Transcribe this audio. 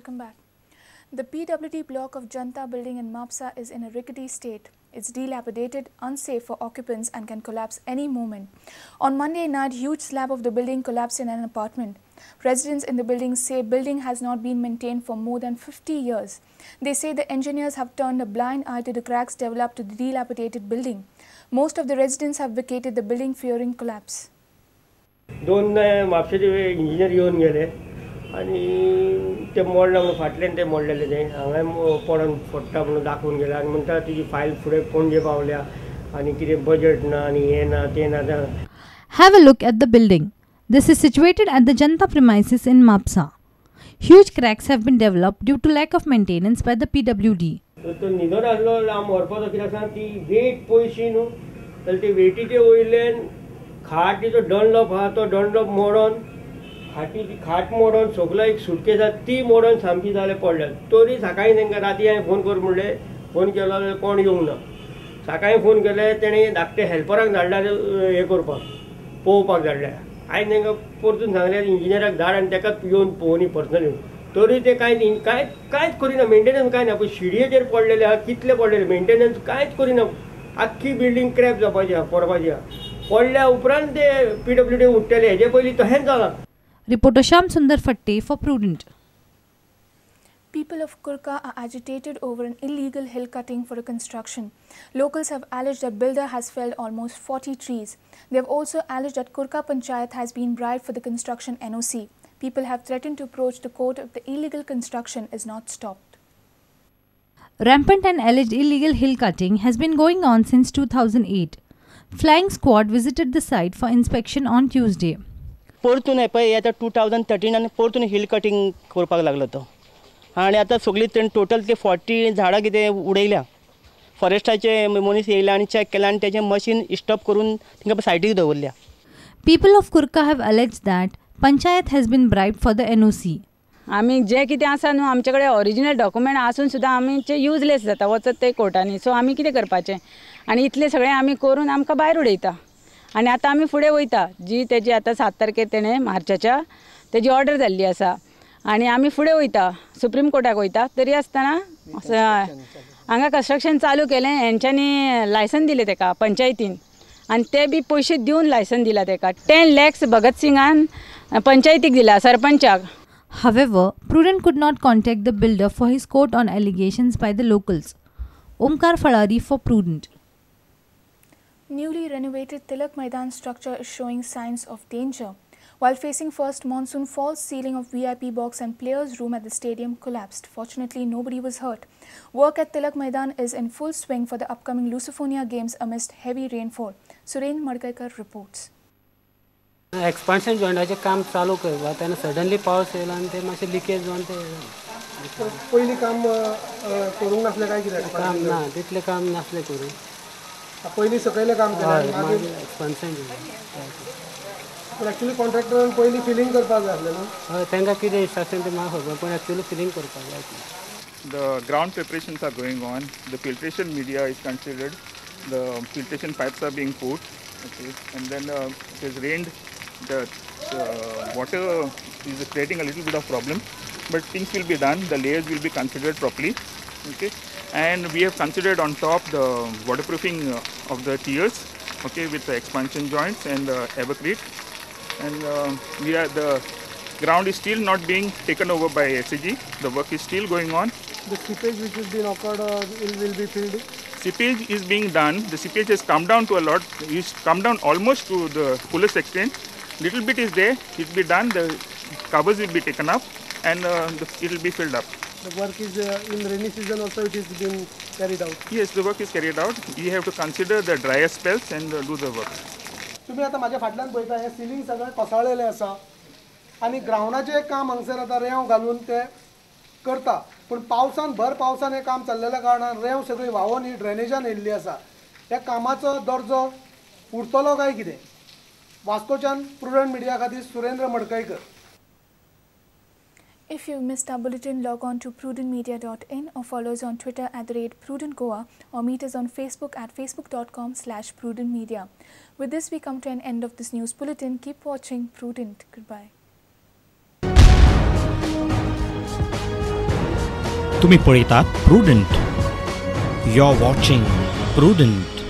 Welcome back. The PWD block of Janta building in Mapsa is in a rickety state. It's dilapidated, unsafe for occupants and can collapse any moment. On Monday night, huge slab of the building collapsed in an apartment. Residents in the building say building has not been maintained for more than 50 years. They say the engineers have turned a blind eye to the cracks developed to the dilapidated building. Most of the residents have vacated the building fearing collapse. दोन म्हापशेचे engineer येवन गेले आनी ते मोडला म्हणून फाटल्यान ते मोडलेले ते हांगा पडोन फोडटा म्हणून दाखोवन गेला आनी म्हणटा तुजी फायल फुडें पणजे पावल्या आनी कितें बजेट ना आनी हें ना तें ना. Have a look at the building. This is situated at the Janta premises in Mapsa. Huge cracks have been developed due to lack of maintenance by the PWD. तो न्हिदोन आसलो हांव व्हरपाचो कित्याक सांग ती वेट पयशी न्हू जाल्यार ते वेटीचे वयल्यान खाटीचो डनलॉप आहा तो डनलॉप मोडोन खाटीची खाट मोडोन सगळो एक सुटकेस आसा ती मोडोन सामकी जाले पडल्या. तरी सकाळीं तांकां राती हांवें फोन कर म्हणलें फोन केलो जाल्यार कोण येवंक ना. सकाळीं फोन केले तेणी धाकटे हेल्पराक धाडल्यार हें करपाक पळोवपाक धाडल्या. आयज तांकां परतून सांगल्यार इंजिनियराक धाड आनी ताकाच येवन पळोवनी पर्सनली. तरी ते कांयच करिना मेंटेनन्स कांय ना. पळय शिडयेचेर पडलेले आहा कितले पडलेले मेंटेनन्स कांयच करिना. आख्खी बिल्डींग क्रॅप जावपाची आहा पडपाची आहा. पडल्या उपरांत ते PWD उठ्ठले हेजे पयलीं तशेंच जालां. Reporter Shyam Sundar Fatte for Prudent. People of Kurka are agitated over an illegal hill cutting for a construction. Locals have alleged that builder has felled almost 40 trees. They have also alleged that Kurka Panchayat has been bribed for the construction NOC. People have threatened to approach the court if the illegal construction is not stopped. Rampant and alleged illegal hill cutting has been going on since 2008. Flying squad visited the site for inspection on Tuesday. परतून पळय आतां 2013 परतून hill cutting करपाक लागलो तो आनी आतां सगळी टोटल ते 40 झाडां कितें उडयल्या. फॉरेस्टाचे मनीस येयले आनी चॅक केलें आनी तेजें मशीन स्टॉप करून तांकां सायडीक दवरल्या. People of Kurka have alleged that Panchayat has been bribed for the NOC. आमी जे कितें आसा न्हू आमचे कडेन ओरिजिनल डॉक्युमेंट आसून सुद्दां आमचे युजलेस जाता वचत ते कोर्टांनी. सो आमी कितें करपाचें आनी इतलें सगळें आमी करून आमकां भायर उडयता आनी आतां आमी फुडें वयता. जी तेजी आतां 7 तारखेर तेणें मार्चाच्या तेजी ऑर्डर जाल्ली आसा आनी आमी फुडें वयता सुप्रीम कोर्टाक वयता. तरी आसतना हांगा कंस्ट्रक्शन चालू केलें हेंच्यांनी लायसन दिलें तेका पंचायतीन आनी ते बी पयशे दिवन लायसन दिला तेका. 10 lakhs भगत सिंगान पंचायतीक दिला सरपंचाक. However, Prudent could not contact the builder for his quote on allegations by the locals. Omkar Falari for Prudent. Newly renovated Tilak Maidan structure is showing signs of danger. While facing first monsoon, false ceiling of VIP box and players' room at the stadium collapsed. Fortunately, nobody was hurt. Work at Tilak Maidan is in full swing for the upcoming Lusofonia games amidst heavy rainfall. Suren Madgaikar reports. Expansion जॉइंटाचें काम चालू करता तेन्ना suddenly पावस येयलो आनी ते मातशें लिकेज जावन ते पयलीं काम करूंक नासलें काय कितें काम ना तितलें काम नासलें करूं पयलीं सकयलें काम केलें मागीर एक्सपान्शन पूण एक्चुली कॉन्ट्रॅक्टरान पयलीं फिलींग करपाक जाय आसलें न्हू. हय तांकां कितें इंस्ट्रक्शन तें म्हाका खबर पूण एक्चुली फिलींग करपाक जाय. The ground preparations are going on. The filtration media is considered. The filtration pipes are being put. Okay, and then it has rained. The water is creating a little bit of problem, but things will be done. The layers will be considered properly. Okay, and we have considered on top the waterproofing of the tiers. Okay, with the expansion joints and evercrete, and the ground is still not being taken over by SAG. The work is still going on. The seepage which has been occurred will be filled. Seepage is being done. The seepage has come down to a lot. It's come down almost to the fullest extent. Little bit is there. It will be done. The covers will be taken up, and it will be filled up. The work is in rainy season also. It is being carried out. Yes, the work is carried out. We have to consider the drier spells and do the work. तुम्ही आता माझ्या फाटल्यान पळयता हे ceiling सगळें कोसळलेलें आसा आनी ग्रावंडाचें काम हांगसर आतां रेंव घालून ते करता. पूण पावसान भर पावसान हें काम चल्लेल्या कारणान रेंव सगळी व्हांवून ही ड्रेनेजान येयल्ली आसा. ह्या कामाचो दर्जो उरतलो काय कितें? वास्कोच्यान प्रुडंट मिडिया खातीर Surendra Madkaikar. If you missed our bulletin, log on to prudentmedia.in or follow us on Twitter @PrudentGoa or meet us on Facebook at facebook.com/prudentmedia. With this, we come to an end of this news bulletin. Keep watching Prudent. Goodbye. तुम्ही पळयतात prudent. You're watching Prudent.